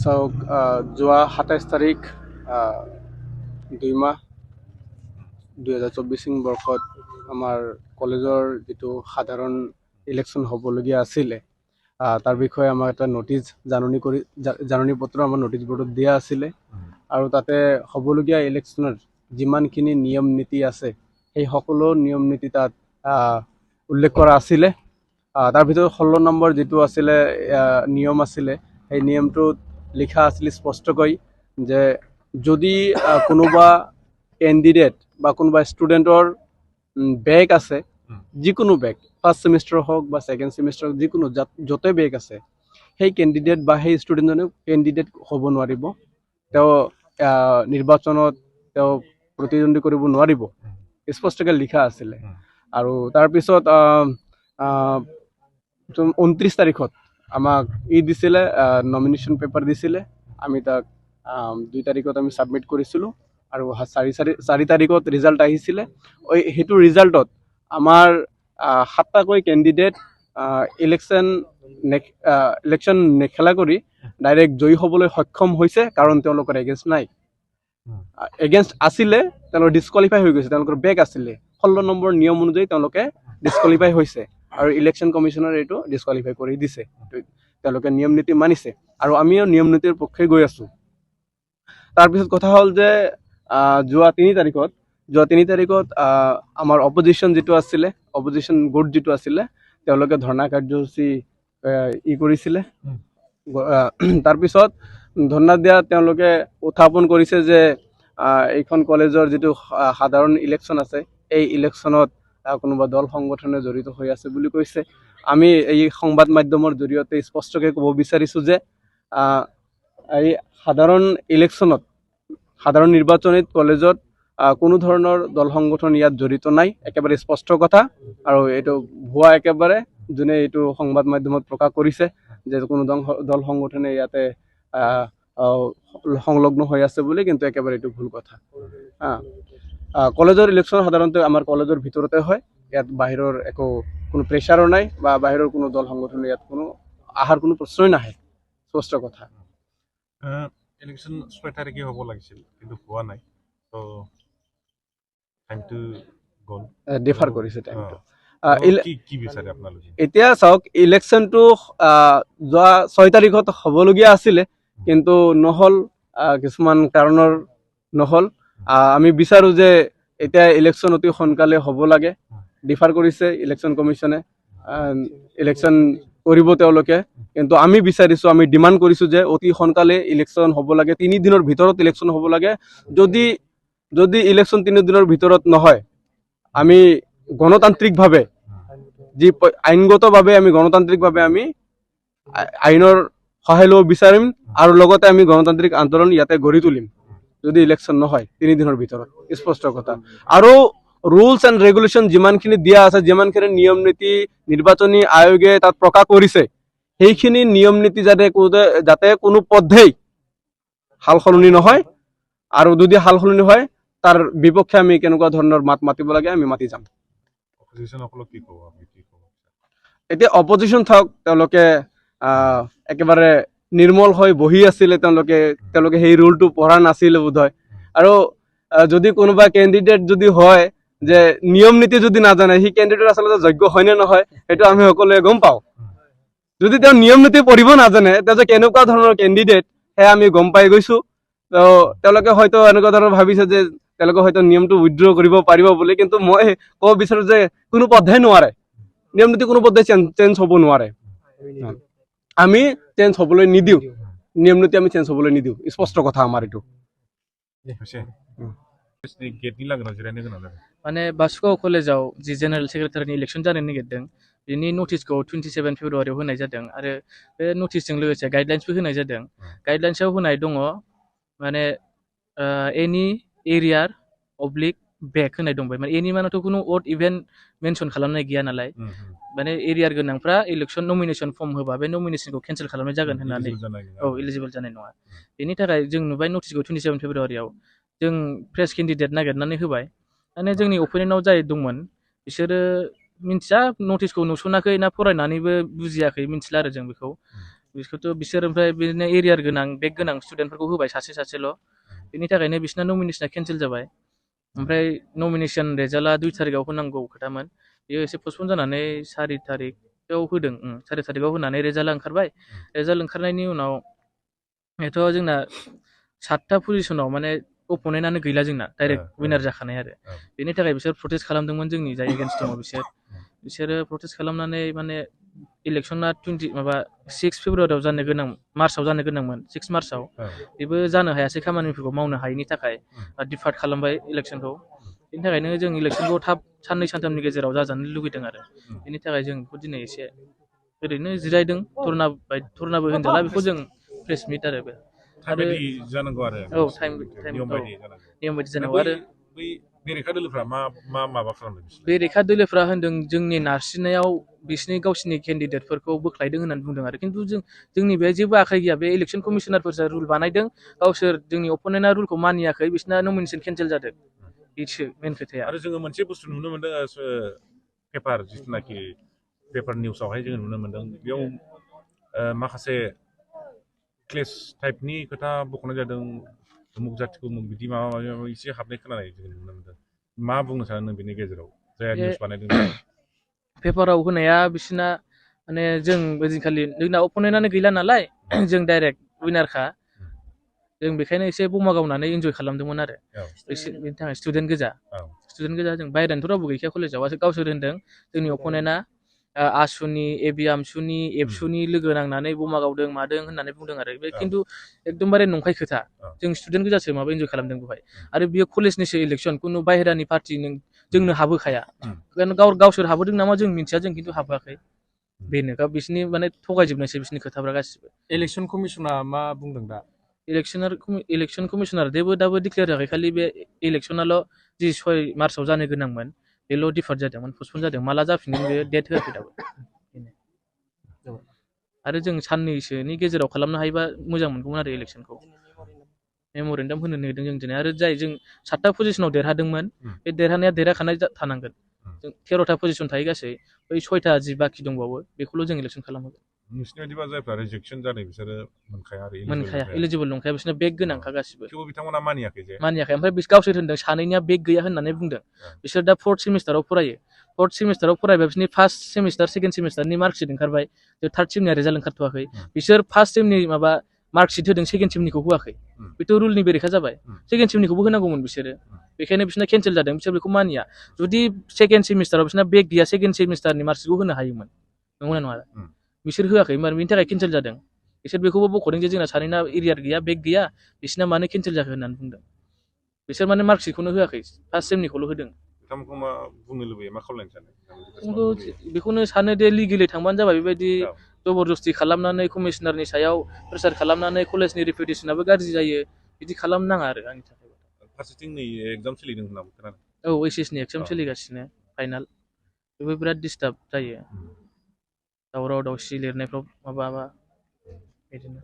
চাওক যোৱা ২৭ তাৰিখ ২ মাহ ২০২৪ বৰ্ষত আমাৰ কলেজৰ যিটো সাধাৰণ ইলেকশ্যন হ'বলগীয়া আছিলে তাৰ বিষয়ে আমাক এটা নটিচ জাননী পত্ৰ আমাৰ নটিচ বৰ্ডত দিয়া আছিলে আৰু তাতে হ'বলগীয়া ইলেকশ্যনৰ যিমানখিনি নিয়ম নীতি আছে সেই সকলো নিয়ম নীতি তাত উল্লেখ কৰা আছিলে তাৰ ভিতৰত ১৬ নম্বৰ যিটো আছিলে নিয়ম আছিলে সেই নিয়মটোত লিখা আছিলে স্পষ্টকৈ যে যদি কোনোবা কেণ্ডিডেট বা কোনোবা ষ্টুডেণ্টৰ বেগ আছে যিকোনো বেগ ফাৰ্ষ্ট ছেমিষ্টাৰ হওক বা ছেকেণ্ড ছেমিষ্টাৰ যিকোনো য'তে বেগ আছে সেই কেণ্ডিডেট বা সেই ষ্টুডেণ্টজনে কেণ্ডিডেট হ'ব নোৱাৰিব তেওঁ নিৰ্বাচনত তেওঁ প্ৰতিদ্বন্দ্বী কৰিব নোৱাৰিব স্পষ্টকৈ লিখা আছিলে আৰু তাৰপিছত ২৯ তাৰিখত আমাক দিছিলে নমিনেশ্যন পেপাৰ দিছিলে আমি তাক ২ তাৰিখত আমি ছাবমিট কৰিছিলোঁ আৰু ৪ তাৰিখত ৰিজাল্ট আহিছিলে সেইটো ৰিজাল্টত আমাৰ ৭টাকৈ কেণ্ডিডেট ইলেকশ্যন নেখেলা কৰি ডাইৰেক্ট জয়ী হ'বলৈ সক্ষম হৈছে কাৰণ তেওঁলোকৰ এগেইনষ্ট নাই এগেইনষ্ট আছিলে তেওঁলোকৰ ডিছকুৱালিফাই হৈ গৈছে তেওঁলোকৰ বেগ আছিলে ১৬ নম্বৰ নিয়ম অনুযায়ী তেওঁলোকে ডিছকুৱালিফাই হৈছে আৰু ইলেকশ্যন কমিশ্যনাৰে এইটো ডিছকুৱালিফাই কৰি দিছে তেওঁলোকে নিয়ম নীতি মানিছে আৰু আমিও নিয়ম নীতিৰ পক্ষে গৈ আছোঁ তাৰপিছত কথা হ'ল যে যোৱা ৩ তাৰিখত আমাৰ অপজিশ্যন যিটো আছিলে অপজিশ্যন গোট যিটো আছিলে তেওঁলোকে ধৰ্ণা কাৰ্যসূচী কৰিছিলে তাৰপিছত ধৰ্ণা দিয়া তেওঁলোকে উত্থাপন কৰিছে যে এইখন কলেজৰ যিটো সাধাৰণ ইলেকশ্যন আছে এই ইলেকশ্যনত কোনোবা দল সংগঠনে জড়িত হৈ আছে বুলি কৈছে আমি এই সংবাদ মাধ্যমৰ জৰিয়তে স্পষ্টকৈ ক'ব বিচাৰিছোঁ যে এই সাধাৰণ নিৰ্বাচনীত কলেজত কোনো ধৰণৰ দল সংগঠন ইয়াত জড়িত নাই একেবাৰে স্পষ্ট কথা আৰু এইটো ভুৱা একেবাৰে যোনে এইটো সংবাদ মাধ্যমত প্ৰকাশ কৰিছে যে কোনো দল সংগঠনে ইয়াতে সংলগ্ন হৈ আছে বুলি কিন্তু একেবাৰে এইটো ভুল কথা কলেজৰ ইলেকশ্যন সাধাৰণতে আমাৰ কলেজৰ ভিতৰতে হয় ইয়াত বাহিৰৰ একো কোনো প্ৰেছাৰো নাই বা বাহিৰৰ কোনো দল সংগঠন ইয়াত কোনো আহাৰ কোনো প্ৰশ্নই নাহে স্পষ্ট কথা ইলেকশ্যন ৬ তাৰিখে হ'ব লাগিছিল কিন্তু হোৱা নাই তো টাইমটো গ'ল ডিফাৰ কৰিছে টাইমটো কি বিচাৰে আপোনালোকে এতিয়া চাওক ইলেকশ্যনটো যোৱা ৬ তাৰিখত হ'বলগীয়া আছিলে কিন্তু নহ'ল কিছুমান কাৰণৰ নহ'ল আমি বিচাৰোঁ যে এতিয়া ইলেকশ্যন অতি সোনকালে হ'ব লাগে ডিফাৰ কৰিছে ইলেকশ্যন কমিশ্যনে ইলেকশ্যন কৰিব তেওঁলোকে কিন্তু আমি বিচাৰিছোঁ আমি ডিমাণ্ড কৰিছোঁ যে অতি সোনকালে ইলেকশ্যন হ'ব লাগে ৩ দিনৰ ভিতৰত ইলেকশ্যন হ'ব লাগে যদি ইলেকশ্যন ৩ দিনৰ ভিতৰত নহয় আমি গণতান্ত্ৰিকভাৱে আইনগতভাৱে আমি গণতান্ত্ৰিকভাৱে আমি আইনৰ সহায় ল'ব বিচাৰিম আৰু লগতে আমি গণতান্ত্ৰিক আন্দোলন ইয়াতে গঢ়ি তুলিম যদি ইলেকশ্যন নহয় ৩ দিনৰ ভিতৰত স্পষ্ট কথা আৰু ৰুলছ এণ্ড ৰেগুলেশ্যন যিমানখিনি দিয়া আছে যিমানখিনি নিয়ম নীতি নিৰ্বাচনী আয়োগে তাত প্ৰকাশ কৰিছে সেইখিনি নিয়ম নীতি যাতে কোনো পধ্যেই সাল সলনি নহয় আৰু যদি সাল সলনি হয় তাৰ বিপক্ষে আমি কেনেকুৱা ধৰণৰ মাত মাতিব লাগে আমি মাতি যাম এতিয়া অপজিশ্যন থাকক তেওঁলোকে একেবাৰে নিৰ্মল হৈ বহি আছিলে তেওঁলোকে সেই ৰুলটো পঢ়া নাছিলে বোধহয় আৰু যদি কোনোবা কেণ্ডিডেট যদি হয় যে নিয়ম নীতি যদি নাজানে সেই কেণ্ডিডেট আচলতে যোগ্য হয় নে নহয় সেইটো আমি সকলোৱে গম পাওঁ যদি তেওঁ নিয়ম নীতি পঢ়িব নাজানে তেওঁ যে কেনেকুৱা ধৰণৰ কেণ্ডিডেট সেয়া আমি গম পাই গৈছোঁ তেওঁলোকে হয়তো এনেকুৱা ধৰণৰ ভাবিছে যে তেওঁলোকে হয়তো নিয়মটো উইথড্ৰ কৰিব পাৰিব বুলি কিন্তু মই ক'ব বিচাৰোঁ যে কোনো পধ্যেই নোৱাৰে নিয়ম নীতি কোনো পধ্যেই চেঞ্জ হ'ব নোৱাৰে আমি চেঞ্জ হ'বলৈ নিদিওঁ নিয়ম নীতি আমি চেঞ্জ হ'বলৈ নিদিওঁ স্পষ্ট কথা আমাৰ এইটো माने बासुगाव कलेजाव जि जेनेरेल सेक्रेटारिनि इलेक्शन जानो नागिरदों बिनि नटिसखौ 27 फेब्रुवारियाव होनाय जादों आरो बे नटिसजों लोगोसे गाइडलाइन्सबो होनाय जादों गाइडलाइन्सआव होनाय दङ माने एनि एरियार अब्लिक बेक होनाय दंबाय माने एनि मानेथ' कुनु अड इभेन्ट मेनसन खालामनाय गैया नालाय माने एरियार गोनांफ्रा इलेक्शन नमिनेशन फर्म होबा बे नमिनेशनखौ केन्सेल खालामनाय जागोन होननानै इलिजिबल जानाय नङा बेनि थाखाय जों नुबाय नटिसखौ 27 फेब्रुवारियाव जों प्रेस केन्डिडेट नागिरनानै होबाय माने जोंनि अपिनियनाव जाय दंमोन बिसोरो मिन्थिया नटिसखौ नुसनाखै ना फरायनानैबो बुजियाखै मिन्थिला आरो जों बेखौ बिसोरथ' बिसोर ओमफ्राय बिदिनो एरियार गोनां बेक गोनां स्टुडेन्टफोरखौ होबाय सासेल' बेनि थाखायनो बिसिना नमिनेसना केन्सेल जाबाय ओमफ्राय नमिनेसन रेजाल्टआ 2 तारिखआव होनांगौ खोथामोन बेयो एसे पस्टपन जानानै 4 तारिखआव होदों 4 तारिखआव होनानै रेजाल्टआ ओंखारबाय रेजाल्ट ओंखारनायनि उनाव एथ' जोंना 7था पजिसनाव माने अपनेन्टआनो गैला जोंना डाइरेक्ट विनार जाखानाय आरो बेनि थाखाय बिसोर प्रटेस्ट खालामदोंमोन जोंनि जाय एगेन्स्ट दङ बिसोरो प्रटेस्ट खालामनानै माने इलेक्सना 6 फेब्रुवारियाव जानो गोनां मार्चआव जानो गोनांमोन 6 मार्चआव बेबो जानो हायासै खामानिफोरखौ मावनो हायैनि थाखाय डिफार्ट खालामबाय इलेक्सनखौ बेनि थाखायनो जों इलेक्सनखौ थाब 2-3 साननि गेजेराव जाजानो लुगैदों आरो बेनि थाखाय जों बेखौ दिनै एसे ओरैनो जिरायदों धरनाबो होनजाला बेखौ जों प्रेस मिट आरो बे टाइम बायदि जानांगौ आरो औ टाइम नियम बायदि जानांगौ नियम बायदि जानांगौ आरो बै बेरेखा दोलोफ्रा माबा खालामदों बिसोर बेरेखा दोलोफ्रा होनदों जोंनि नारसिननायाव बिसिनि गावसिनि केन्डिडेटफोरखौ बोख्लायदों होननानै बुंदों आरो खिन्थु जोंनि बे जेबो आखाइ गैया बे इलेक्सन कमिसनारफोरसो रुल बानायदों गावसोर जोंनि अपोनेन्टआ रुलखौ मानियाखै बिसिना नमिनेसन केन्सेल जादों बेसो मेन खोथाया आरो जोङो मोनसे बुस्थु नुनो मोनदों पेपार जिथुनाखि पेपार निउसावहाय जोङो नुनो मोनदों बेयाव माखासे क्लेस टाइपनि खोथा बख'नाय जादों उमुक जाथिखौ उमुक बिदि माबा माबि एसे हाबनाय खोनानाय जों नुनो मोनदों मा बुंनो सानो नों बेनि गेजेराव जाया निउस बानायदों पेपाराव होनाया बिसिना माने जों ओइदिनखालि जोंना अपोनेन्टआनो गैला नालाय जों डाइरेक्ट विनारखा जों बेखायनो एसे बमा गावनानै इन्जय खालामदोंमोन आरो बेनि थाखाय स्टुडेन्ट गोजा जों बायहेरानिथ' रावबो गैखाया कलेजाव गावसोर होनदों जोंनि अपोनेन्टआ आसुनि एबि आमसुनि एबसुनि लोगो नांनानै बमा गावदों मादों होननानै बुंदों आरो बे खिन्थु एकदमबारे नंखाय खोथा जों स्टुडेन्ट गोजासो माबा इन्जय खालामदों बेवहाय आरो बियो कलेजनिसो इलेक्सन खुनु बाहेरानि पार्टि जोंनो हाबहोखाया गावसोर हाबोदों नामा जों मिन्थिया जों खिन्थु हाबोआखै बेनो बिसिनि माने थगायजोबनायसै बिसिनि खोथाफ्रा गासिबो इलेक्सन कमिसना मा बुंदों दा इलेक्सन कमिसनार दाबो डिक्लेयार जायाखै खालि बे इलेक्सनाल' जि 6 मार्चआव जानो गोनांमोन बेल' डिफार्ट जादोंमोन पस्टपन जादों माला जाफिनगोन बे डेट होआखै दाबो आरो जों साननैसोनि गेजेराव खालामनो हायोबा मोजां मोनगौमोन आरो इलेक्सनखौ मेम'रेन्डाम होनो नागिरदों जों दिनै आरो जाय जों 7था पजिसनाव देरहादोंमोन बे देरहानाया देरहाखानाय थानांगोन जों 13था पजिसन थायो गासै बै 6था जि बाखि दंबावो बेखौल' जों इलेक्सन खालामहोगोन नोंसिनि बायदिबा जायफ्रा रिजेक्सन जादों बिसोरो मोनखाया इलिजिबल नंखाया बिसोरना बेग गोनांखा गासिबो थेवबो बिथांमोना मानियाखै ओमफ्राय गावसोर होनदों सानैनिया बेग गैया होननानै बुंदों बिसोर दा 4th सेमिस्टाराव फरायो 4th सेमिस्टाराव फरायबा बिसोरनि फार्स्ट सेमिस्टार सेकेन्ड सेमिस्टारनि मार्कशिट ओंखारबाय 3rd सेमनिया रिजाल्ट ओंखारथ'वाखै बिसोर फार्स्ट सेमनि माबा मार्कशिट होदों सेकेन्ड सेमनिखौ होआखै बेथ' रुलनि बेरेखा जाबाय सेकेन्ड सेमनिखौबो होनांगौमोन बिसोरो बेखायनो बिसोरना केन्सेल जादों बिसोर बेखौ मानिया जुदि सेकेन्ड सेमिस्टाराव बिसोरना बेग गैया सेकेन्ड सेमिस्टारनि मार्कशिटखौ होनो हायोमोन नंगौना नङा बिसोर होआखै बेनि थाखाय केन्सेल जादों बिसोर बेखौबो बख'दों जे जोंना सानैना एरियार गैया बेग गैया बिसोरना मानो केन्सेल जाखो होननानै बुंदों बिसोर माने मार्कशिटखौनो होआखै फार्स्ट सेमनिखौल' होदों बिथांमोनखौ मा बुंनो लुबैयो मा खावलायनो सानो बेखौनो सानो दे लिगेलि थांबानो जाबाय बेबायदि जबरदस्ति खालामनानै कमिसनारनि सायाव प्रेसार खालामनानै कलेजनि रिपुटेसनाबो गाज्रि जायो बिदि खालामनो नाङा आरो आंनि थाखाय फारसेथिं नै एगजाम सोलिदों होनना खोनादों OHS नि एगजाम सोलिगासिनो फाइनाल बेबो बिराद डिस्टार्ब जायो दावराव दावसि लिरनायफ्राव माबा बिदिनो